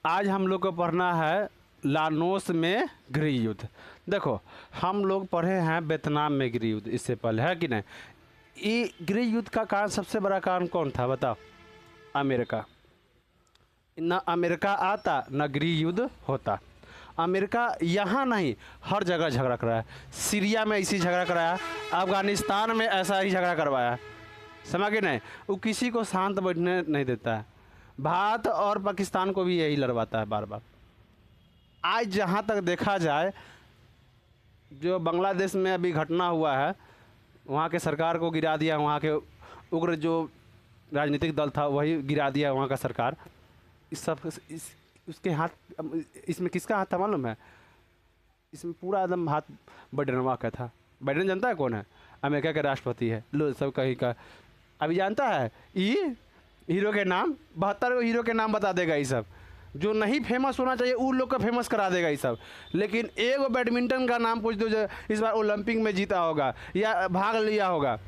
आज हम लोग को पढ़ना है लानोस में गृह युद्ध। देखो, हम लोग पढ़े हैं वियतनाम में गृह युद्ध इससे पहले, है कि नहीं। ये गृह युद्ध का कारण, सबसे बड़ा कारण कौन था बताओ? अमेरिका। न अमेरिका आता न गृह युद्ध होता। अमेरिका यहाँ नहीं, हर जगह झगड़ा कराया। सीरिया में इसी झगड़ा कराया, अफ़गानिस्तान में ऐसा ही झगड़ा करवाया, समझ गए नहीं। वो किसी को शांत बैठने नहीं देता है। भारत और पाकिस्तान को भी यही लड़वाता है बार बार। आज जहाँ तक देखा जाए, जो बांग्लादेश में अभी घटना हुआ है, वहाँ के सरकार को गिरा दिया, वहाँ के उग्र जो राजनीतिक दल था वही गिरा दिया वहाँ का सरकार। इस सब उसके हाथ, इसमें किसका हाथ था मालूम है? इसमें पूरा एकदम हाथ बाइडेनवा का था। बाइडेन जानता है कौन है? अमेरिका के राष्ट्रपति है। लो सब कहीं का अभी जानता है। ये हीरो के नाम 72 हीरो के नाम बता देगा। ये सब जो नहीं फेमस होना चाहिए उन लोग का फेमस करा देगा ये सब। लेकिन एक बैडमिंटन का नाम पूछ दो जो इस बार ओलंपिक में जीता होगा या भाग लिया होगा,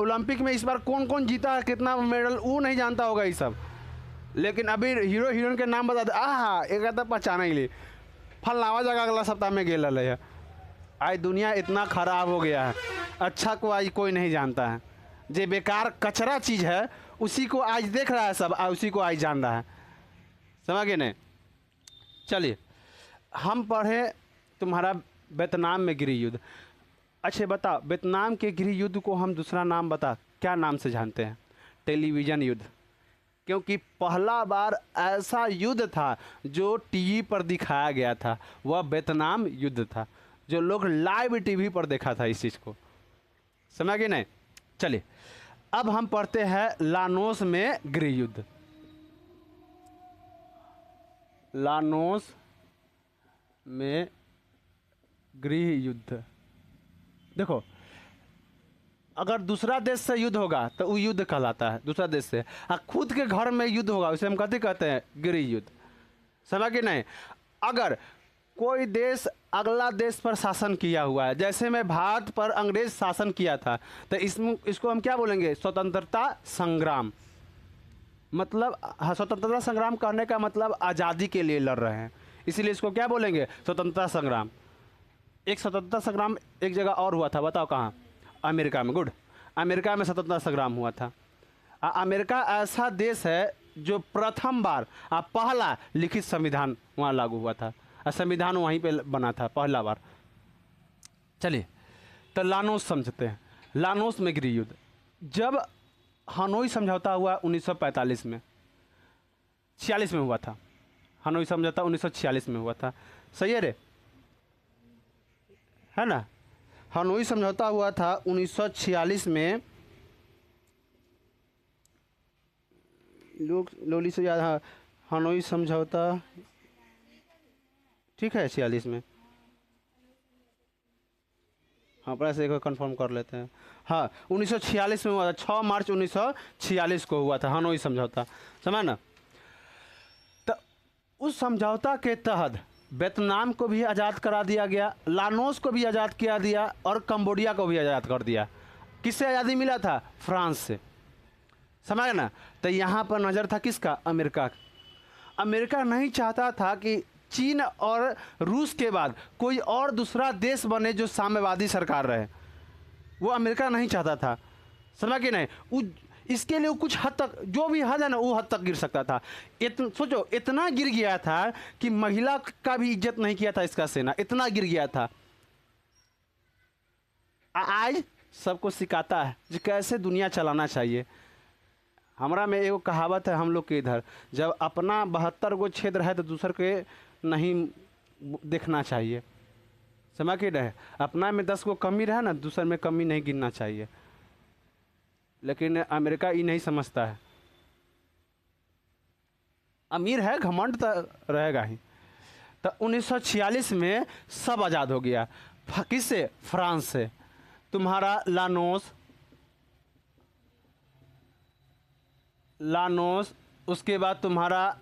ओलंपिक में इस बार कौन कौन जीता है, कितना मेडल, वो नहीं जानता होगा ये सब। लेकिन अभी हीरो हीरोइन के नाम बता दे, एक तो पहचाना ही ले, फलनावा जगह अगला सप्ताह में गेल रहे है। आज दुनिया इतना खराब हो गया है, अच्छा को आज कोई नहीं जानता है। जो बेकार कचरा चीज़ है उसी को आज देख रहा है सब, उसी को आज जान रहा है, समझ गए नहीं। चलिए हम पढ़े तुम्हारा वियतनाम में गृह युद्ध। अच्छा बताओ, वियतनाम के गृह युद्ध को हम दूसरा नाम बता क्या नाम से जानते हैं? टेलीविज़न युद्ध। क्योंकि पहला बार ऐसा युद्ध था जो टीवी पर दिखाया गया था, वह वियतनाम युद्ध था, जो लोग लाइव टीवी पर देखा था इस चीज़ को, समझ गए नहीं। चलिए अब हम पढ़ते हैं लानोस में गृह युद्ध। लानोस में गृह युद्ध। देखो, अगर दूसरा देश से युद्ध होगा तो वो युद्ध कहलाता है, दूसरा देश से। और खुद के घर में युद्ध होगा उसे हम कहते हैं गृह युद्ध, समझ गए नहीं। अगर कोई देश अगला देश पर शासन किया हुआ है, जैसे में भारत पर अंग्रेज शासन किया था, तो इसको हम क्या बोलेंगे? स्वतंत्रता संग्राम। मतलब स्वतंत्रता संग्राम कहने का मतलब आज़ादी के लिए लड़ रहे हैं, इसीलिए इसको क्या बोलेंगे? स्वतंत्रता संग्राम। एक स्वतंत्रता संग्राम एक जगह और हुआ था, बताओ कहाँ? अमेरिका में। गुड, अमेरिका में स्वतंत्रता संग्राम हुआ था। अमेरिका ऐसा देश है जो प्रथम बार पहला लिखित संविधान वहाँ लागू हुआ था, संविधान वहीं पे बना था पहला बार। चलिए तो लानोस समझते हैं। लानोस में गृह युद्ध, जब हनोई समझौता हुआ 1945 में, 46 में हुआ था। हनोई समझौता 1946 में हुआ था, सही है रे, है ना। हनोई समझौता हुआ था 1946 में। लोली से याद, हाँ, हनोई समझौता ठीक है 46 में। हाँ प्रेस एक बार कंफर्म कर लेते हैं। हाँ 1946 में हुआ था, 6 मार्च 1946 को हुआ था हनोई समझौता, समझ ना। तो उस समझौता के तहत वियतनाम को भी आज़ाद करा दिया गया, लानोस को भी आज़ाद किया दिया और कंबोडिया को भी आज़ाद कर दिया। किससे आज़ादी मिला था? फ्रांस से, समझ ना। तो यहाँ पर नज़र था किसका? अमेरिका। अमेरिका नहीं चाहता था कि चीन और रूस के बाद कोई और दूसरा देश बने जो साम्यवादी सरकार रहे, वो अमेरिका नहीं चाहता था, समझ के नहीं। इसके लिए कुछ हद तक, जो भी हद है ना, वो हद तक गिर सकता था। सोचो इतना गिर गया था कि महिला का भी इज्जत नहीं किया था इसका सेना, इतना गिर गया था। आज सबको सिखाता है कि कैसे दुनिया चलाना चाहिए। हमारा में एक कहावत है हम लोग के इधर, जब अपना 72 गो क्षेत्र है तो दूसर के नहीं देखना चाहिए, समझ के रहे। अपना में 10 गो कमी रहे ना, दूसर में कमी नहीं गिनना चाहिए। लेकिन अमेरिका ये नहीं समझता है। अमीर है, घमंड तो रहेगा ही। तो 1946 में सब आज़ाद हो गया। किससे? फ्रांस से। तुम्हारा लानोस, उसके बाद तुम्हारा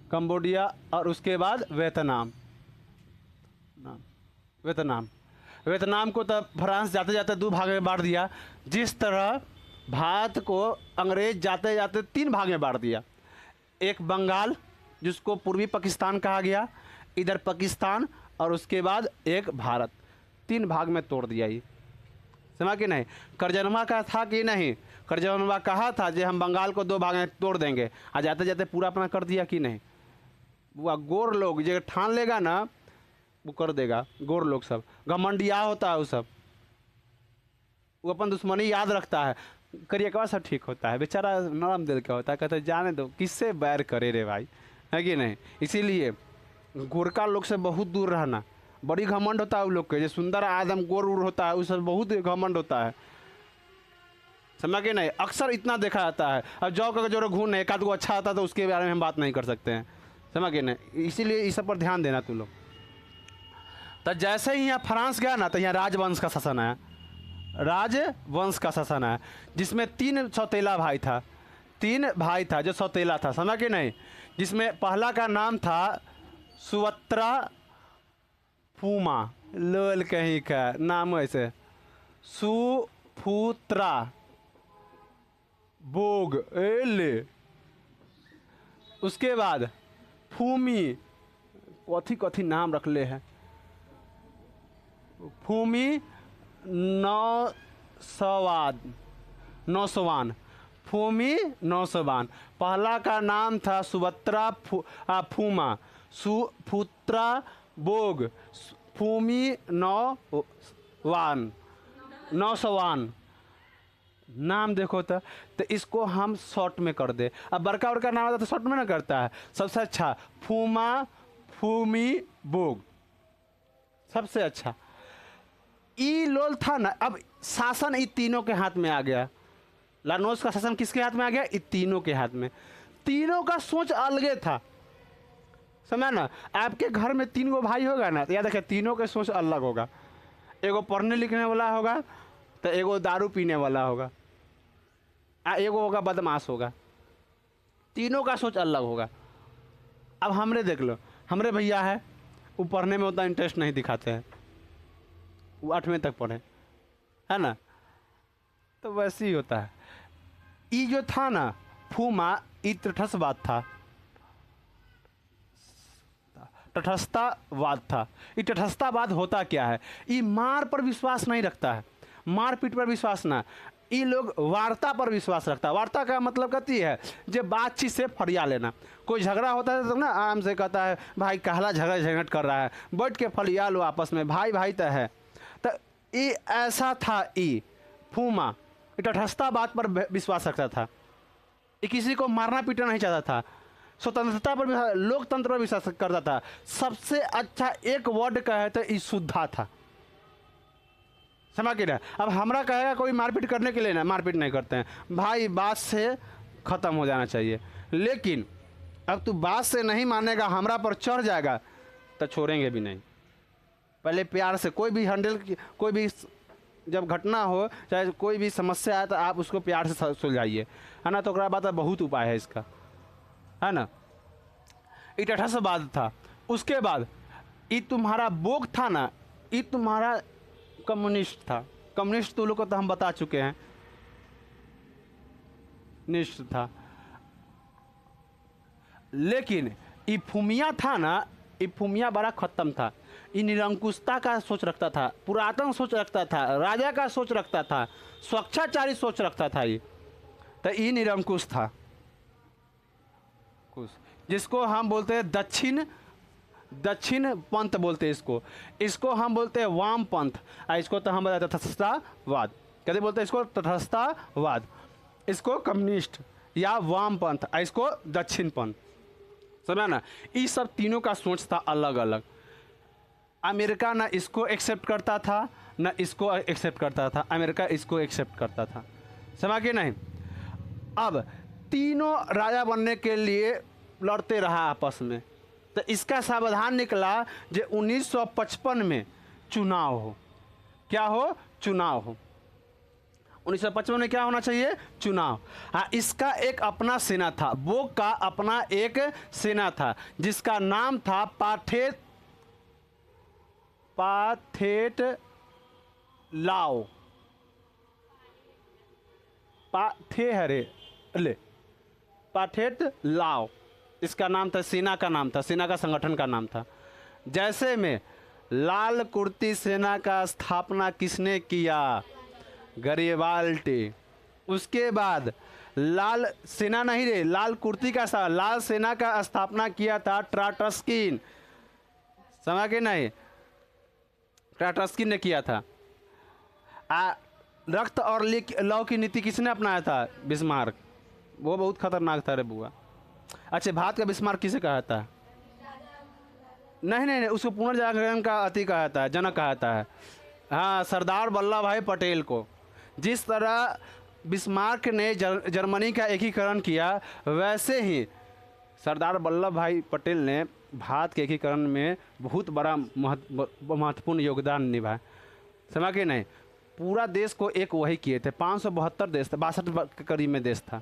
कंबोडिया और उसके बाद वियतनाम को तब फ्रांस जाते जाते 2 भाग में बांट दिया। जिस तरह भारत को अंग्रेज जाते जाते 3 भाग में बांट दिया। एक बंगाल जिसको पूर्वी पाकिस्तान कहा गया, इधर पाकिस्तान, और उसके बाद एक भारत, 3 भाग में तोड़ दिया। ये समझा कि नहीं? करजनवा का था कि नहीं? करजनवा कहा था कि हम बंगाल को 2 भाग में तोड़ देंगे, आ जाते जाते पूरा अपना कर दिया कि नहीं? वो गोर लोग जो ठान लेगा ना वो कर देगा। गोर लोग सब घमंडिया होता है, वो सब वो अपन दुश्मनी याद रखता है। करिएकवा सब ठीक होता है, बेचारा नरम दिल का होता है, कहते जाने दो, किससे बैर करे रे भाई, है कि नहीं? इसीलिए गोरका लोग से बहुत दूर रहना। बड़ी घमंड होता है उन लोग के, जो सुंदर आदम गोर उर होता है उस बहुत घमंड होता है, समझ के नहीं? अक्सर इतना देखा जाता है। अब जौ का जो घून है, एक आध को अच्छा आता है तो उसके बारे में हम बात नहीं कर सकते हैं, समझ के नहीं? इसीलिए इस सब पर ध्यान देना तुम लोग। तो जैसे ही यहाँ फ्रांस गया ना तो यहाँ राजवंश का शासन आया, राजवंश का शासन आया, जिसमें 3 सौतेला भाई था, 3 भाई था जो सौतेला था, समझ के नहीं? जिसमें पहला का नाम था सुवत्रा फूमा, लोल कहीं का नाम ऐसे, सुफुत्रा बोग एले। उसके बाद फूमी, कथी कथी नाम रख ले है, फूमी नौसवान, फूमी नौसवान। पहला का नाम था सुभद्रा फूमा, सुपुत्रा बोग, फूमी नौसवान। नाम देखो तो इसको हम शॉर्ट में कर दे। अब बड़का बड़का नाम आता तो शॉर्ट में ना करता है, सबसे अच्छा फूमा, फूमी, बोग, सबसे अच्छा। ई लोल था ना, अब शासन इन तीनों के हाथ में आ गया। लानोस का शासन किसके हाथ में आ गया? इन तीनों के हाथ में। तीनों का सोच अलगे था, समझा ना? आपके घर में 3 गो भाई होगा ना तो याद रखिए तीनों के सोच अलग होगा। एगो पढ़ने लिखने वाला होगा तो एगो दारू पीने वाला होगा, एगो होगा बदमाश होगा। तीनों का सोच अलग होगा। अब हमरे देख लो, हमरे भैया है, वो पढ़ने में उतना इंटरेस्ट नहीं दिखाते हैं, वो 8वीं तक पढ़े, है ना? तो वैसे ही होता है। ये जो था ना फूमा, ये तटस्थवाद था, तटस्थतावाद था। ये तटस्थतावाद होता क्या है? ये मार पर विश्वास नहीं रखता है, मारपीट पर विश्वास ना, ये लोग वार्ता पर विश्वास रखता है। वार्ता का मतलब कहती है जो बातचीत से फरिया लेना। कोई झगड़ा होता है तो ना आराम से कहता है भाई कहला झगड़ा झगड़ कर रहा है, बैठ के फरिया लो आपस में, भाई भाई तो है। तो ये ऐसा था, ये फूमा तटस्थतावाद पर विश्वास रखता था, ये किसी को मारना पीटना नहीं चाहता था, स्वतंत्रता पर, लोकतंत्र पर विश्वास करता था। सबसे अच्छा एक वर्ड कहे तो ये शुद्धा था, समझ के ना? अब हमरा कहेगा कोई मारपीट करने के लिए ना, मारपीट नहीं करते हैं भाई, बात से ख़त्म हो जाना चाहिए। लेकिन अब तू बात से नहीं मानेगा, हमरा पर चढ़ जाएगा तो छोड़ेंगे भी नहीं। पहले प्यार से कोई भी हैंडल, कोई भी जब घटना हो, चाहे कोई भी समस्या आए तो आप उसको प्यार से सुलझाइए, है ना? तो ओकरा बाद बहुत उपाय है इसका, है ना? ये तटस्थवाद था। उसके बाद ये तुम्हारा बोग था ना, ये तुम्हारा कम्युनिस्ट था। कम्युनिस्ट तो लोग को तो हम बता चुके हैं, निष्ठ था। लेकिन ये फुमिया था ना, ये फुमिया बड़ा खत्म था। ये निरंकुशता का सोच रखता था, पुरातन सोच रखता था, राजा का सोच रखता था, स्वच्छाचारी सोच रखता था। ये तो ये निरंकुश था, कुछ जिसको हम बोलते हैं दक्षिण पंथ बोलते हैं इसको हम बोलते हैं वाम पंथ। इसको तो हम बताते हैं तटस्थतावाद, कैसे बोलते हैं इसको? तटस्थतावाद। इसको कम्युनिस्ट या वाम पंथ, इसको दक्षिण पंथ, समझा ना? ये सब तीनों का सोच था अलग अलग। अमेरिका ना इसको एक्सेप्ट करता था ना इसको एक्सेप्ट करता था, अमेरिका इसको एक्सेप्ट करता था, समझा कि नहीं? अब तीनों राजा बनने के लिए लड़ते रहा आपस में, तो इसका समाधान निकला जो 1955 में चुनाव हो। क्या हो? चुनाव हो। 1955 में क्या होना चाहिए? चुनाव। हाँ, इसका एक अपना सेना था, बोग का अपना एक सेना था जिसका नाम था पाठे हरे ले पाठेत लाओ, इसका नाम था, सेना का नाम था, सेना का संगठन का नाम था। जैसे में लाल कुर्ती सेना का स्थापना किसने किया? गरिबाल्टी। उसके बाद लाल सेना नहीं रे, लाल कुर्ती का लाल सेना का स्थापना किया था ट्राटस्किन, समझ के नहीं, ट्राटस्किन ने किया था। रक्त और लौ की नीति किसने अपनाया था? बिस्मार्क। वो बहुत खतरनाक था रे बुआ। अच्छा, भारत का बिस्मार्क किसे कहा था? नहीं नहीं नहीं, उसको पुनर्जागरण का अति कहा था, जनक कहा था। हाँ, सरदार वल्लभ भाई पटेल को। जिस तरह बिस्मार्क ने जर्मनी का एकीकरण किया, वैसे ही सरदार वल्लभ भाई पटेल ने भारत के एकीकरण में बहुत बड़ा महत्वपूर्ण योगदान निभाया, समझ के नहीं। पूरा देश को एक वही किए थे, 572 देश था, 62 के करीब में देश था,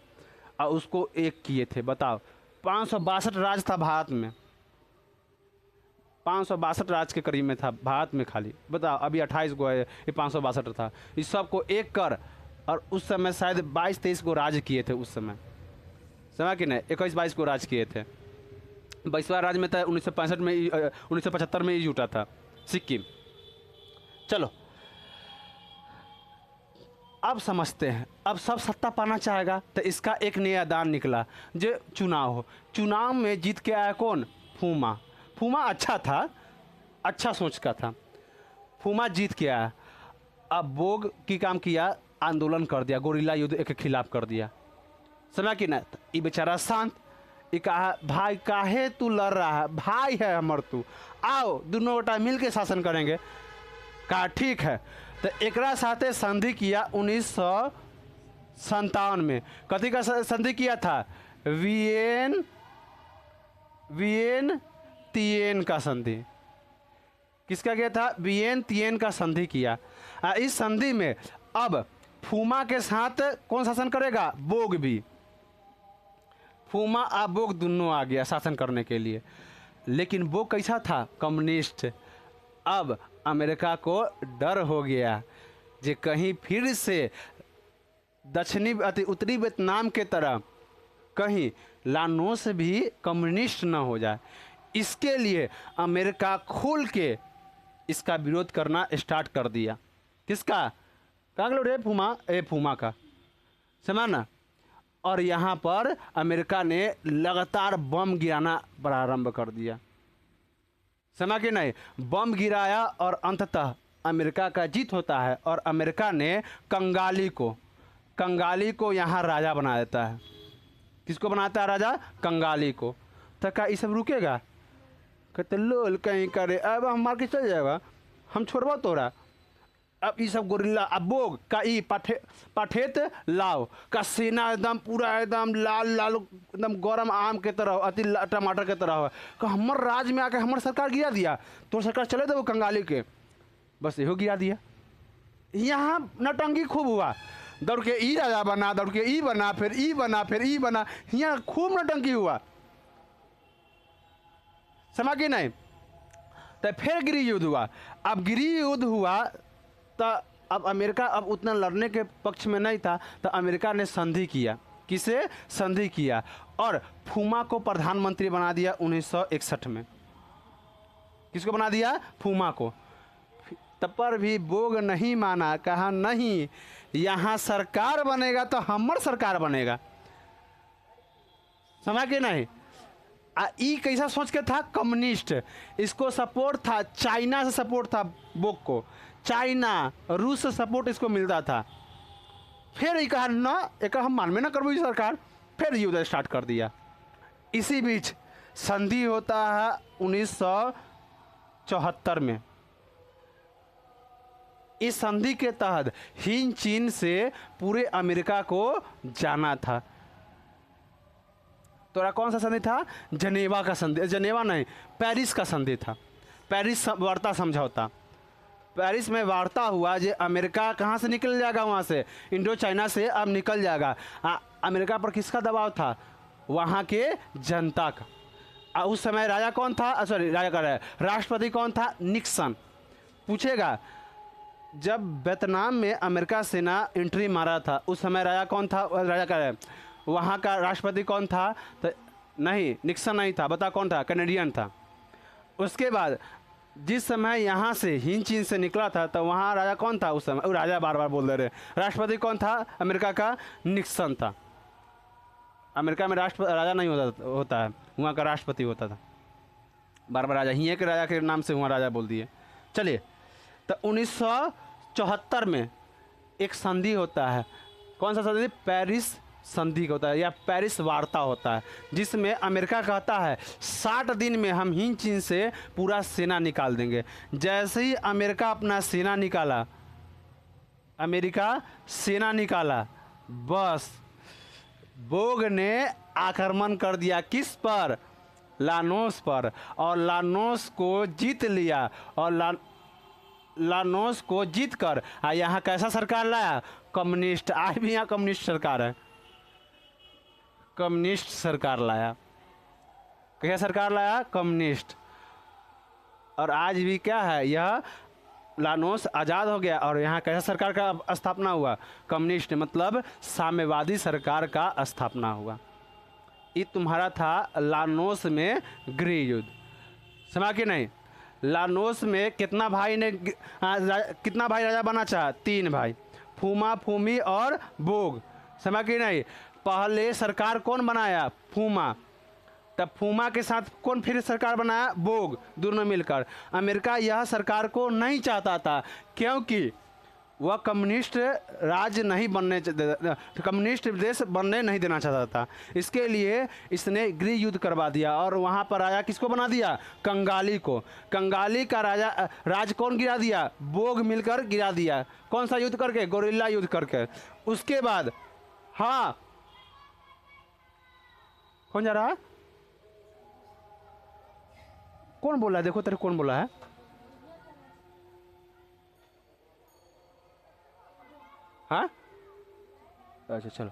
और उसको एक किए थे। बताओ, 562 राज्य था भारत में, 562 राज्य के करीब में था भारत में खाली। बताओ, अभी 28 गो है, ये 562 था। इस सब को एक कर, और उस समय शायद 22-23 को राज्य किए थे उस समय, समझ कि नहीं, 21-22 को राज्य किए थे। 22वां राज्य में था 1965 में, 1975 में ये जुटा था सिक्किम। चलो अब समझते हैं। अब सब सत्ता पाना चाहेगा, तो इसका एक नया दान निकला, जो चुनाव हो। चुनाव में जीत के आया कौन? फूमा। फूमा अच्छा था, अच्छा सोच का था, फूमा जीत के आया। अब बोग की काम किया, आंदोलन कर दिया, गोरिल्ला युद्ध के खिलाफ कर दिया, समझ कि ना। ये बेचारा शांत, ये कहा भाई काहे तू लड़ रहा है, भाई है हमर तू, आओ दोनों गोटा मिल के शासन करेंगे। कहा ठीक है। तो एकरा साथे संधि किया 1957 में। कथी का संधि किया था? वियन तियेन का संधि। किसका किया था? वियन तियेन का संधि किया। इस संधि में अब फूमा के साथ कौन शासन करेगा? बोग भी। फूमा और बोग दोनों आ गया शासन करने के लिए। लेकिन बोग कैसा था? कम्युनिस्ट। अब अमेरिका को डर हो गया जे कहीं फिर से दक्षिणी उत्तरी वियतनाम के तरह कहीं लानोस भी कम्युनिस्ट न हो जाए। इसके लिए अमेरिका खुल के इसका विरोध करना स्टार्ट कर दिया। किसका? कागलो रे फूमा, फूमा का, समझ ना। और यहाँ पर अमेरिका ने लगातार बम गिराना प्रारंभ कर दिया, समझ के नहीं। बम गिराया और अंततः अमेरिका का जीत होता है, और अमेरिका ने कंगाली को यहाँ राजा बना देता है। किसको बनाता है राजा? कंगाली को। तो क्या ये सब रुकेगा? कहते लोल कहीं करे, अब हम मार के चल जाएगा, हम छोड़बा तोरा। अब ये सब गोरिल्ला, अब बोग का ई पाठेत लाओ का सेना एकदम पूरा एकदम लाल लाल एकदम गरम आम के तरह, अति टमाटर के तरह हो। का हमर राज्य में आके हमर सरकार गिरा दिया, तो सरकार चले दो कंगाली के, बस यहो गिरा दिया। यहाँ नटंगी खूब हुआ, दौड़ के ई राजा बना, दौड़ के ई बना, फिर ई बना, फिर ई बना, यहाँ खूब नटंकी हुआ, समझ के नहीं। तो फिर गृह युद्ध हुआ। अब गृह युद्ध हुआ तो अब अमेरिका अब उतना लड़ने के पक्ष में नहीं था, तो अमेरिका ने संधि किया। किसे संधि किया? और फूमा को प्रधानमंत्री बना दिया 1961 में। किसको बना दिया? फूमा को। तब पर भी बोग नहीं माना, कहा नहीं, यहाँ सरकार बनेगा तो हमर सरकार बनेगा, समझ के नहीं। ई कैसा सोच के था? कम्युनिस्ट। इसको सपोर्ट था, चाइना से सपोर्ट था बोग को, चाइना रूस से सपोर्ट इसको मिलता था। फिर ये कहा ना, एक हम मानवे ना करबो सरकार, फिर युद्ध स्टार्ट कर दिया। इसी बीच संधि होता है 1974 में। इस संधि के तहत हिंद चीन से पूरे अमेरिका को जाना था। तो कौन सा संधि था? जनेवा का संधि, जनेवा नहीं, पेरिस का संधि था। पेरिस वार्ता समझौता। पेरिस में वार्ता हुआ जो अमेरिका कहाँ से निकल जाएगा, वहाँ से इंडो चाइना से अब निकल जाएगा। अमेरिका पर किसका दबाव था? वहाँ के जनता का। उस समय राजा कौन था? सॉरी, राजा का राष्ट्रपति कौन था? निक्सन। पूछेगा जब वियतनाम में अमेरिका सेना एंट्री मारा था उस समय राजा कौन था, राजा का वहाँ का राष्ट्रपति कौन था? तो नहीं, निक्सन नहीं था, बता कौन था? कैनेडियन था। उसके बाद जिस समय यहाँ से हिंद चीन से निकला था तो वहाँ राजा कौन था उस समय? राजा बार बार बोल दे रहे, राष्ट्रपति कौन था अमेरिका का? निक्सन था। अमेरिका में राजा नहीं होता है, वहाँ का राष्ट्रपति होता था। बार बार राजा, ही के राजा के नाम से वहाँ राजा बोल दिए। चलिए, तो 1974 में एक संधि होता है। कौन सा संधि? पेरिस संधि होता है या पेरिस वार्ता होता है, जिसमें अमेरिका कहता है 60 दिन में हम हिंद चीन से पूरा सेना निकाल देंगे। जैसे ही अमेरिका अपना सेना निकाला, बस बोग ने आक्रमण कर दिया। किस पर? लानोस पर। और लानोस को जीत लिया और लानोस को जीत कर यहाँ कैसा सरकार लाया? कम्युनिस्ट। आज भी यहाँ कम्युनिस्ट सरकार है, कम्युनिस्ट सरकार लाया। क्या सरकार लाया? कम्युनिस्ट। और आज भी क्या है, यह लानोस आज़ाद हो गया और यहाँ कैसा सरकार का स्थापना हुआ? कम्युनिस्ट, मतलब साम्यवादी सरकार का स्थापना हुआ। ये तुम्हारा था लानोस में गृह युद्ध। समझा कि नहीं? लानोस में कितना भाई राजा बना चाहा? 3 भाई, फूमा, फूमी और बोग। समझा कि नहीं? पहले सरकार कौन बनाया? फूमा। तब फूमा के साथ कौन फिर सरकार बनाया? बोग। दोनों मिलकर। अमेरिका यह सरकार को नहीं चाहता था, क्योंकि वह कम्युनिस्ट राज्य नहीं बनने, कम्युनिस्ट देश बनने नहीं देना चाहता था। इसके लिए इसने गृह युद्ध करवा दिया और वहाँ पर राजा किसको बना दिया? कंगाली को। कंगाली का राज कौन गिरा दिया? बोग मिलकर गिरा दिया। कौन सा युद्ध करके? गोरिल्ला युद्ध करके। उसके बाद हाँ, कौन जा रहा है? कौन बोला है? देखो तेरे कौन बोला है? हाँ, अच्छा चलो।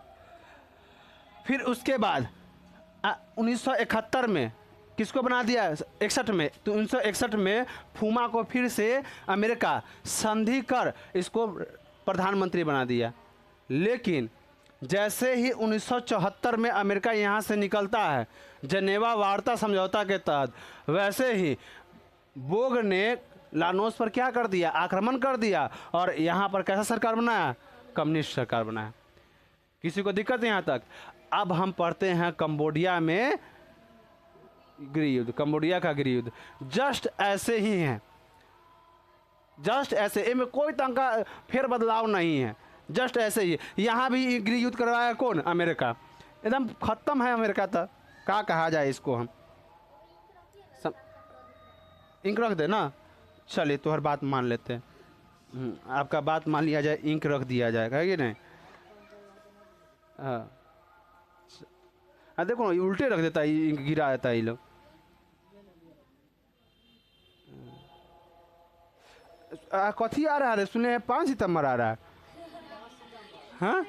फिर उसके बाद 1971 में किसको बना दिया? 61 में। तो 1961 में फूमा को फिर से अमेरिका संधि कर इसको प्रधानमंत्री बना दिया। लेकिन जैसे ही 1974 में अमेरिका यहाँ से निकलता है जनेवा वार्ता समझौता के तहत, वैसे ही बोग ने लानोस पर क्या कर दिया? आक्रमण कर दिया और यहाँ पर कैसा सरकार बनाया? कम्युनिस्ट सरकार बनाया। किसी को दिक्कत यहाँ तक? अब हम पढ़ते हैं कंबोडिया में गृह युद्ध। कंबोडिया का गृह युद्ध जस्ट ऐसे ही है, जस्ट ऐसे, इनमें कोई तरह का फेर बदलाव नहीं है, जस्ट ऐसे ही। यहाँ भी गृह युद्ध करवाया कौन? अमेरिका। एकदम खत्म है अमेरिका। तो क्या कहा जाए इसको? हम इंक रख दे ना। चलिए, तो हर बात मान लेते हैं। आपका बात मान लिया जाए, इंक रख दिया जाएगा, है कि नहीं? हाँ, देखो उल्टे रख देता है, इंक गिरा देता है ये लोग। कथी आ रहा है? सुने 5 सितंबर आ रहा है। हाँ,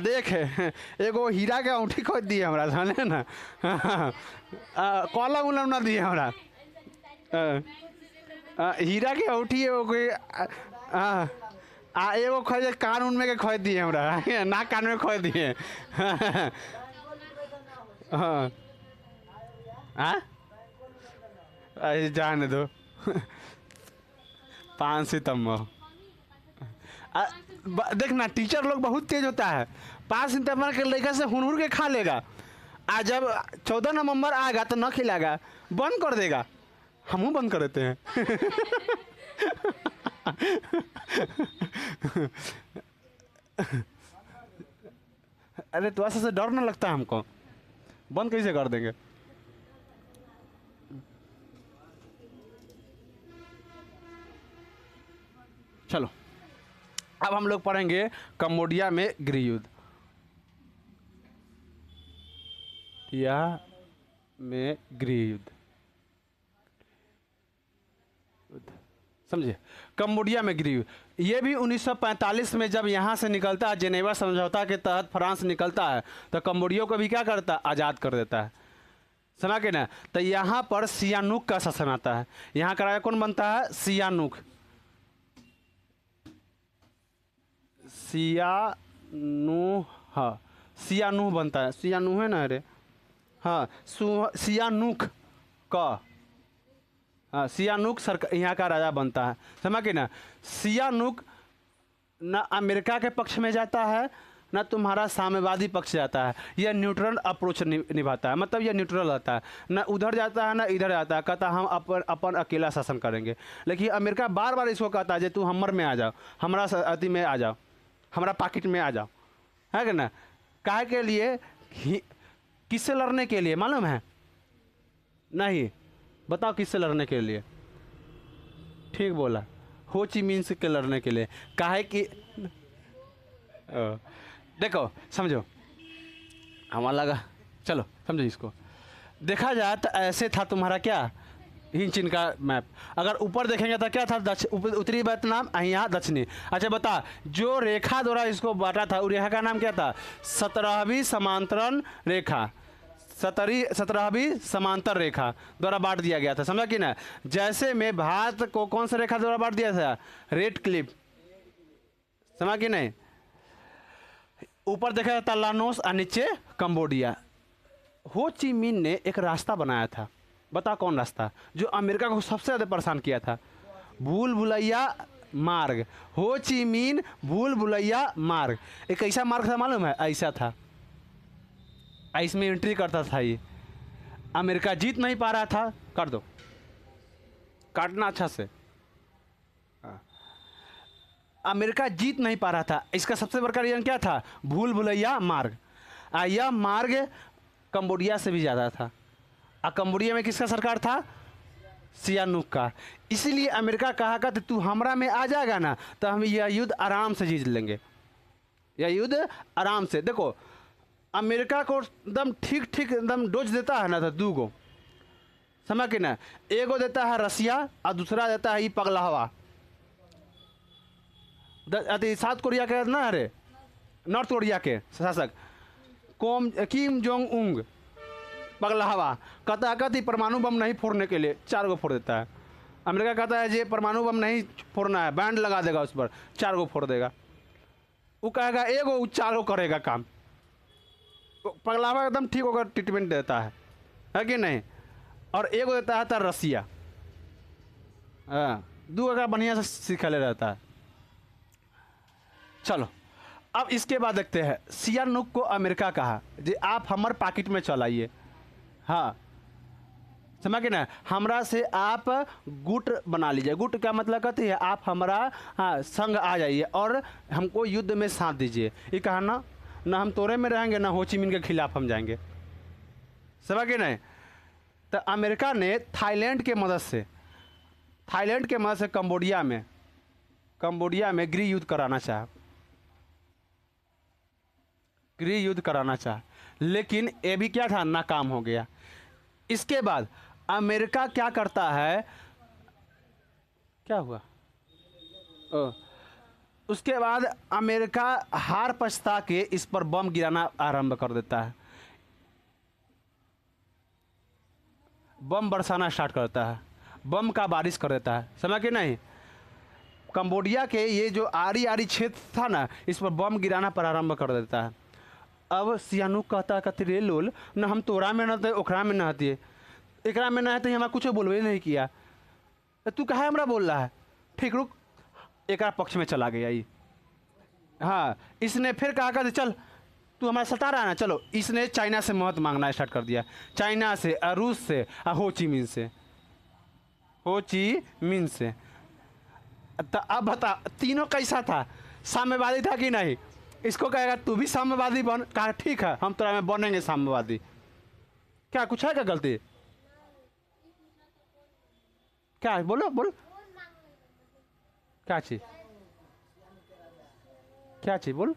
देख एगो हीरा के औंठी खोज दिए हमरा, जाने ना। कॉलम उलम ना दिए हमरा। हीरा के औंठी एगो कोई एगो खोज कान उन में के खोज दिए हमरा, ना कान में खोज दिए। हाँ, जाने दो। 5 सितंबर देखना, टीचर लोग बहुत तेज होता है। 5 सितंबर के लड़का से हुनहुर के खा लेगा। आज जब 14 नवंबर आएगा तो न खिलाएगा, बंद कर देगा। हम बंद कर देते हैं। अरे तो ऐसे डर ना लगता है हमको, बंद कैसे कर देंगे? चलो, अब हम लोग पढ़ेंगे कंबोडिया में गृह युद्ध। या में गृह युद्ध, समझिए, कंबोडिया में गृह युद्ध। ये भी 1945 में जब यहाँ से निकलता है, जेनेवा समझौता के तहत फ्रांस निकलता है, तो कंबोडिया को भी क्या करता है? आज़ाद कर देता है। समझा के ना? तो यहाँ पर सियानुक का शासन आता है। यहाँ का राजा कौन बनता है? सियानुक। सियानूह, हाँ सियानूह बनता है, सियानूह है ना, अरे हाँ सियानुक का, हाँ सियानुक सरकार यहाँ का राजा बनता है, समझ के ना। सियानुक ना अमेरिका के पक्ष में जाता है ना तुम्हारा साम्यवादी पक्ष जाता है, यह न्यूट्रल अप्रोच निभाता है, मतलब यह न्यूट्रल रहता है, ना उधर जाता है ना इधर जाता है, कहता है हम अपन अकेला शासन करेंगे। लेकिन अमेरिका बार बार इसको कहता है जे तू हमर में आ जाओ, हमारा अति में आ जाओ, हमारा पॉकेट में आ जाओ, है कि ना। काहे के लिए, किससे लड़ने के लिए मालूम है? नहीं, बताओ किससे लड़ने के लिए? ठीक बोला, हो ची मिन से के लड़ने के लिए। काहे कि देखो समझो, हमारा लगा, चलो समझो इसको। देखा जाए तो ऐसे था तुम्हारा क्या, हिंद चीन का मैप। अगर ऊपर देखेंगे तो क्या था, उत्तरी वियतनाम, यहाँ दक्षिणी। अच्छा बता, जो रेखा द्वारा इसको बांटा था, उस रेखा का नाम क्या था? 17वीं समांतरण रेखा, 17वीं समांतर रेखा द्वारा बांट दिया गया था, समझा कि ना। जैसे में भारत को कौन सा रेखा द्वारा बांट दिया था? रेड क्लिफ, समझा कि नहीं। ऊपर देखा जाता लानोस और नीचे कंबोडिया। हो ची मिन ने एक रास्ता बनाया था, बता कौन रास्ता, जो अमेरिका को सबसे ज़्यादा परेशान किया था? भूल भुलैया मार्ग। हो ची मिन भूल भुलैया मार्ग, एक ऐसा मार्ग था मालूम है, ऐसा था, इसमें एंट्री करता था ये। अमेरिका जीत नहीं पा रहा था, कर दो, काटना अच्छा से। अमेरिका जीत नहीं पा रहा था, इसका सबसे बड़ा रीजन क्या था? भूल भुलैया मार्ग। यह मार्ग कंबोडिया से भी ज़्यादा था, और कंबोडिया में किसका सरकार था? सियानुक का। इसीलिए अमेरिका कहा था तू हमरा में आ जाएगा ना तो हम यह युद्ध आराम से जीत लेंगे, यह युद्ध आराम से। देखो अमेरिका को एकदम ठीक ठीक एकदम डोज देता है ना तो 2 गो, समझ के ना। एगो देता है रसिया और दूसरा देता है ये पगलावा, साउथ कोरिया के ना, अरे नॉर्थ कोरिया के शासक किम जोंग उंग पगलावा कहती परमाणु बम नहीं फोड़ने के लिए 4 गो फोड़ देता है। अमेरिका कहता है जे परमाणु बम नहीं फोड़ना है, बैंड लगा देगा उस पर, 4 गो फोड़ देगा। वो कहेगा एगो, 4 गो करेगा काम। पगलावा एकदम ठीक होकर ट्रीटमेंट देता है कि नहीं। और एगो देता है रसिया, हाँ 2 का बढ़िया से सीखले रहता है। चलो अब इसके बाद देखते हैं, सियानुक को अमेरिका कहा जे आप हमारे पॉकेट में चलाइए, हाँ समझ के ना, हमरा से आप गुट बना लीजिए। गुट क्या मतलब कहती है? आप हमारा हाँ संग आ जाइए और हमको युद्ध में साथ दीजिए। ये कहा ना हम तोरे में रहेंगे ना हो ची मिन के खिलाफ हम जाएंगे, समझ के नहीं। तो अमेरिका ने थाईलैंड के मदद से कंबोडिया में गृह युद्ध कराना चाहा, लेकिन ये भी क्या था, नाकाम हो गया। इसके बाद अमेरिका क्या करता है, क्या हुआ उसके बाद अमेरिका हार पछता के इस पर बम गिराना आरंभ कर देता है, बम बरसाना स्टार्ट करता है, बम का बारिश कर देता है, समझ के नहीं। कंबोडिया के ये जो आरी क्षेत्र था ना, इस पर बम गिराना प्रारंभ कर देता है। अब सियानुक कहता है रे लोल न हम तोरा में न ओकरा में न हतिए, एकरा में न है तो हमारा कुछ बोलबे नहीं किया, तू कहा हमरा बोल रहा है, ठीक रुक, एक पक्ष में चला गया ये। हाँ इसने फिर कहा चल तू हमारा सता रहा है ना, चलो इसने चाइना से मदद मांगना स्टार्ट कर दिया, चाइना से, रूस से, हो ची मिन से। तो अब बता तीनों कैसा था, साम्यवादी था कि नहीं? इसको कहेगा तू भी साम्यवादी बन, कहा ठीक है हम तोरा में बनेंगे साम्यवादी। क्या कुछ है क्या गलती? क्या बोलो क्या चीज बोल।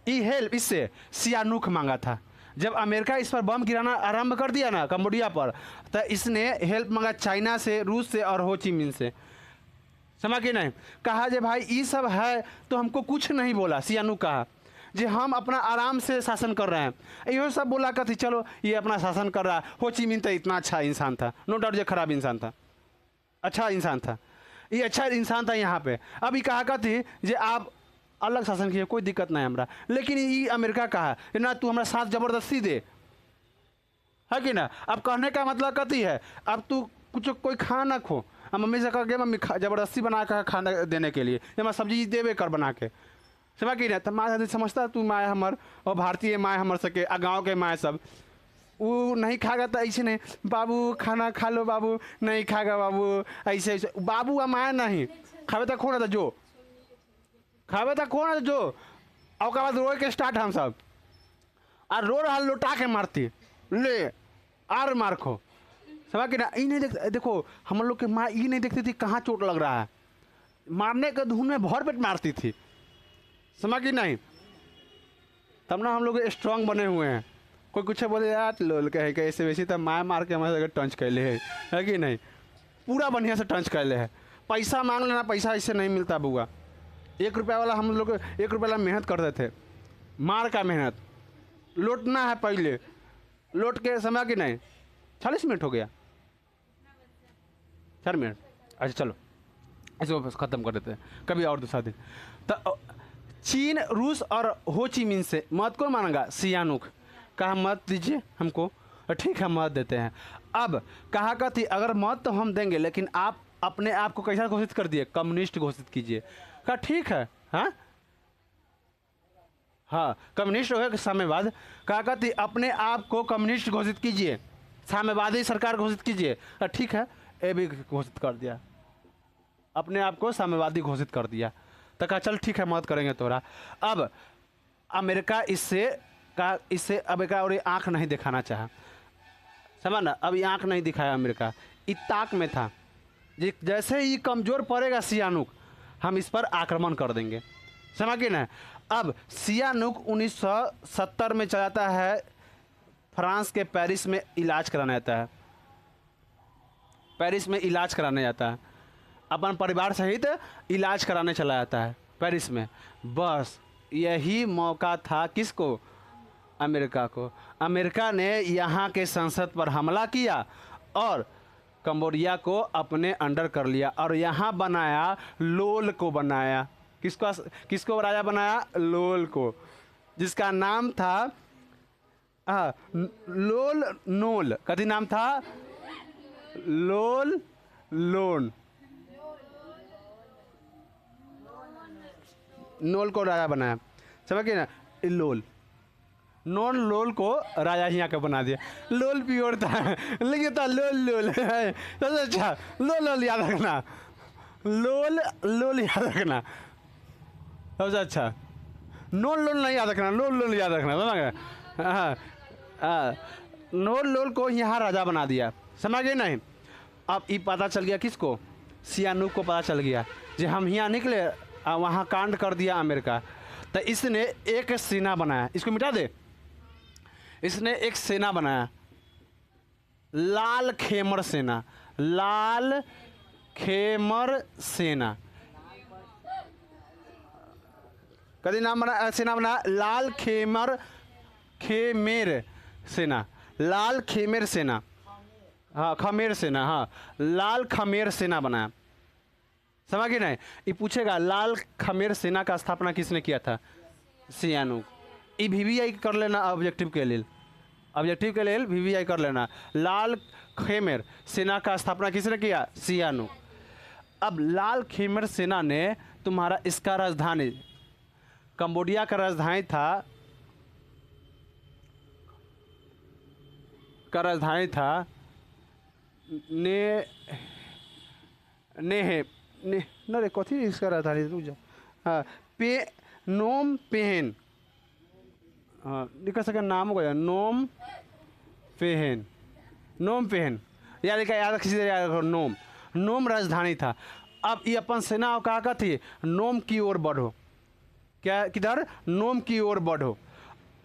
ई हेल्प इससे सियानुक मांगा था। जब अमेरिका इस पर बम गिराना आरंभ कर दिया ना कंबोडिया पर, तो इसने हेल्प मांगा चाइना से, रूस से और हो ची मिन से, समझ के नहीं। कहा जे भाई ये सब है तो हमको कुछ नहीं बोला, सियानुक कहा जे हम अपना आराम से शासन कर रहे हैं, यो सब बोला कहती चलो ये अपना शासन कर रहा है। हो ची मिन तो इतना अच्छा इंसान था, नो डाउट, जो खराब इंसान था, अच्छा इंसान था, ये अच्छा इंसान था यहाँ पे। अब ये कहा कहती जे आप अलग शासन किए, कोई दिक्कत नहीं हमरा, लेकिन ये अमेरिका कहा ना तू हमारा साथ जबरदस्ती दे, है कि ना। अब कहने का मतलब कहती है अब तू कुछ कोई खा ना खो, अब मम्मी से कह के मम्मी जबरदस्ती बना कर खाना देने के लिए, मैं सब्जी देवे कर बना के, समझ कि नहीं। तो माँ समझता तू माँ हमर और भारतीय माँ हमर सके आ गाँव के माँ सब, वो नहीं खाएगा तो ऐसे नहीं, बाबू खाना खा लो बाबू, नहीं खाएगा बाबू, ऐसे ऐसे बाबू आ माया नहीं खावे तक खोना था जो खावे तक खोना था जो, और उसके बाद रोए के स्टार्ट हम सब, और रो रहा लौटा के मारती ले आर मार खो, समझ कि ना। ये नहीं देखो हम लोग के माँ ये नहीं देखती थी कहाँ चोट लग रहा है, मारने के धुन में भर पेट मारती थी, समझ कि नहीं। तब ना हम लोग स्ट्रांग बने हुए हैं। कोई कुछ बोले यार लोल कहे कि ऐसे वैसे तो मार मार के हमारे जगह टंच कैले है कि नहीं, पूरा बढ़िया से टंच कैले है। पैसा मांग लेना, पैसा इससे नहीं मिलता बुआ। 1 रुपया वाला हम लोग 1 रुपया वाला मेहनत करते थे, मार का मेहनत लौटना है पहले, लौट के समय कि नहीं। 40 मिनट हो गया, 4 मिनट, अच्छा चलो इसको बस ख़त्म कर देते हैं कभी और दूसरा दिन। तो चीन रूस और हो ची मिन से मत कौन मांगा, सियानुक कहा मत दीजिए हमको, ठीक है मत देते हैं। अब कहा कहती अगर मत तो हम देंगे, लेकिन आप अपने आप को कैसा घोषित कर दिए, कम्युनिस्ट घोषित कीजिए। कहा ठीक है, हाँ हाँ कम्युनिस्ट हो गया साम्यवाद। कहा कहती अपने आप को कम्युनिस्ट घोषित कीजिए, साम्यवादी सरकार घोषित कीजिए। ठीक है, ये भी घोषित कर दिया, अपने आप को साम्यवादी घोषित कर दिया। तो कहा चल ठीक है मत करेंगे तोरा। अब अमेरिका इससे अमेरिका और आँख नहीं दिखाना चाहा, समझ ना। अब ये आँख नहीं दिखाया अमेरिका, इत्ताक में था जैसे ही कमज़ोर पड़ेगा सियानुक हम इस पर आक्रमण कर देंगे, समझ गए ना। अब सियानुक 1970 में चला जाता है फ्रांस के पेरिस में इलाज कराने जाता है, पेरिस में इलाज कराने जाता है, अपन परिवार सहित इलाज कराने चला जाता है पेरिस में। बस यही मौका था किसको, अमेरिका को। अमेरिका ने यहाँ के संसद पर हमला किया और कंबोडिया को अपने अंडर कर लिया, और यहाँ बनाया लोल को, बनाया किसको राजा बनाया, लोल को, जिसका नाम था लोल नोल। कथी नाम था, लोल लोन, नोल को राजा बनाया, समझ गए ना। लोल नॉन लोल को राजा ही आके बना दिया। लोल प्योर था लेकिन था लोल लोल है सबसे अच्छा। लोल लोल याद रखना, लोल लोल याद रखना सबसे अच्छा। नॉन लोल नहीं याद रखना, लोल लोल याद रखना, समझ गए। हाँ हाँ, नॉन लोल को यहाँ राजा बना दिया, समझ गए नहीं। अब ये पता चल गया किसको, सियानुक को पता चल गया जो हम यहाँ निकले वहाँ कांड कर दिया अमेरिका। तो इसने एक सेना बनाया, इसको मिटा दे। इसने एक सेना बनाया, लाल खेमर सेना, लाल खेमर सेना। कभी नाम बना, सेना बना लाल खेमेर सेना, लाल खेमेर सेना, हाँ खमेर सेना, हाँ लाल खमेर सेना बनाया, समझ गए नहीं। ये पूछेगा लाल खमेर सेना का स्थापना किसने किया था, सियानुक। ये वीवीआई कर लेना ऑब्जेक्टिव के लिए, ऑब्जेक्टिव के लिए वीवीआई कर लेना। लाल खेमेर सेना का स्थापना किसने किया, सियानुक। अब लाल खेमेर सेना ने तुम्हारा इसका राजधानी, कंबोडिया का राजधानी था न रे कथी इसका राजधानी रुक जा, हाँ नोम पेहन, हाँ लिखा सके नाम हो गया नोम पेहन, नोम पेहन याद रखो, नोम राजधानी था। अब ये अपन सेना कहा थी नोम की ओर बढ़ो, क्या किधर, नोम की ओर बढ़ो,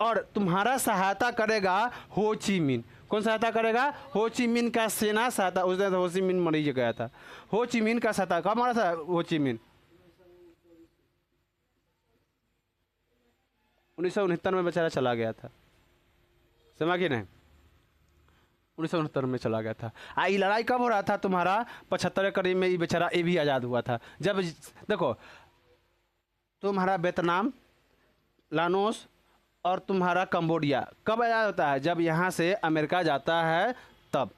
और तुम्हारा सहायता करेगा हो ची मिन। कौन सहायता करेगा, हो ची मिन का सेना सहायता। उस दिन हो ची मिन मरी गया था, हो ची मिन का सहायता कब मारा था, हो ची मिन 1969 में बेचारा चला गया था, समझ गए नहीं। 1969 में चला गया था। ये लड़ाई कब हो रहा था तुम्हारा? 75 के करीब में ये बेचारा ये भी आज़ाद हुआ था। जब देखो तुम्हारा वियतनाम, लानोस और तुम्हारा कंबोडिया कब आज़ाद होता है? जब यहाँ से अमेरिका जाता है तब।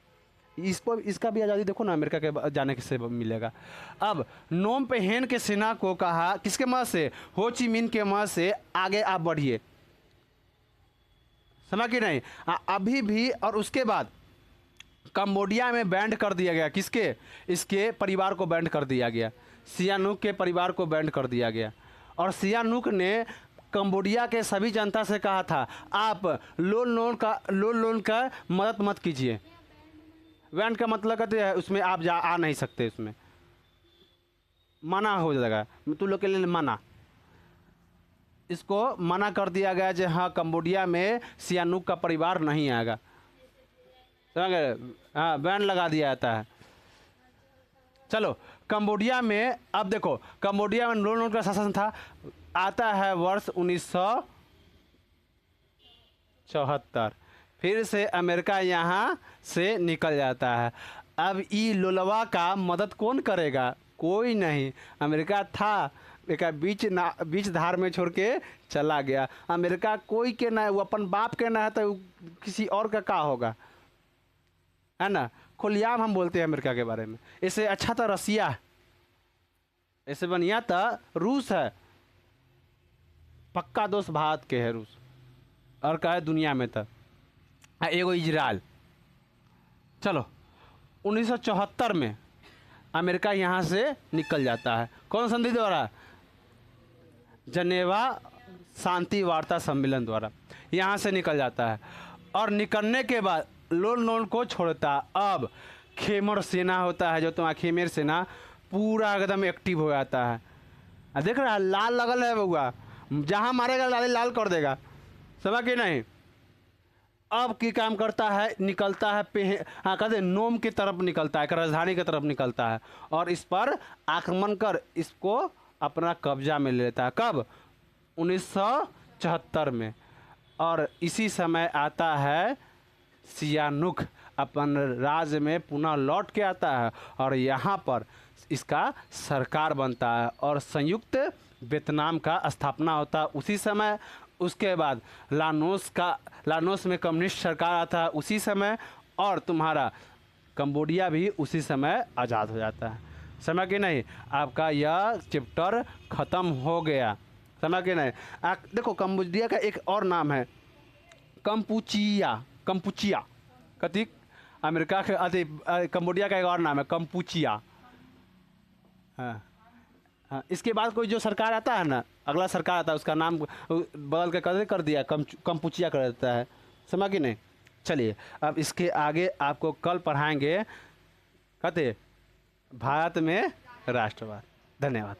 इसको इसका भी आज़ादी देखो ना, अमेरिका के जाने से मिलेगा। अब नोम पे हेन के सेना को कहा, किसके मदद से? हो ची मिन के मदद से, आगे आप बढ़िए, समझ कि नहीं? अभी भी। और उसके बाद कंबोडिया में बैंड कर दिया गया, किसके? इसके परिवार को बैंड कर दिया गया, सियानुक के परिवार को बैंड कर दिया गया। और सियानुक ने कंबोडिया के सभी जनता से कहा था, आप लोन का मदद मत कीजिए। बैंड का मतलब कहते हैं उसमें आप आ नहीं सकते, उसमें मना हो जाएगा, तुम लोग के लिए मना। इसको मना कर दिया गया कि हाँ कंबोडिया में सियानुक का परिवार नहीं आएगा, समझ गए? हाँ, बैन लगा दिया जाता है। चलो कंबोडिया में, अब देखो कंबोडिया में लोन का शासन था, आता है वर्ष 1974। फिर से अमेरिका यहाँ से निकल जाता है। अब ई लोलवा का मदद कौन करेगा? कोई नहीं। अमेरिका था एक बीच धार में छोड़ के चला गया। अमेरिका कोई के ना है, वो अपन बाप के ना है तो किसी और का होगा, है ना? खुलेआम हम बोलते हैं अमेरिका के बारे में। इससे अच्छा तो रसिया है, इससे बढ़िया तो रूस है। पक्का दोस्त भारत के है रूस, और का है दुनिया में तो एगो इजराइल। चलो 1974 में अमेरिका यहाँ से निकल जाता है। कौन संधि द्वारा? जनेवा शांति वार्ता सम्मेलन द्वारा यहाँ से निकल जाता है। और निकलने के बाद लोन को छोड़ता। अब खेमर सेना होता है, जो तुम्हारा खेमेर सेना पूरा एकदम एक्टिव हो जाता है। देख रहा है लाल लगल है बउआ, जहाँ मारेगा लाल लाल कर देगा, समझ कि नहीं? अब की काम करता है, निकलता है हाँ कहते हैं नोम की तरफ निकलता है, राजधानी की तरफ निकलता है, और इस पर आक्रमण कर इसको अपना कब्जा में ले लेता है। कब? 1974 में। और इसी समय आता है सियानुक अपन राज्य में पुनः लौट के आता है, और यहाँ पर इसका सरकार बनता है और संयुक्त वियतनाम का स्थापना होता है उसी समय। उसके बाद लानोस में कम्युनिस्ट सरकार आता है उसी समय, और तुम्हारा कंबोडिया भी उसी समय आज़ाद हो जाता है। समझ कि नहीं? आपका यह चैप्टर ख़त्म हो गया, समझ कि नहीं? देखो कंबोडिया का एक और नाम है कंपुचिया। कथी? अमेरिका के अति कंबोडिया का एक और नाम है कंपुचिया। हाँ हाँ। इसके बाद कोई जो सरकार आता है ना, अगला सरकार आता है, उसका नाम बदल के कर दिया, कंपुचिया कर देता है, समझ कि नहीं? चलिए अब इसके आगे आपको कल पढ़ाएंगे कहते भारत में राष्ट्रवाद। धन्यवाद।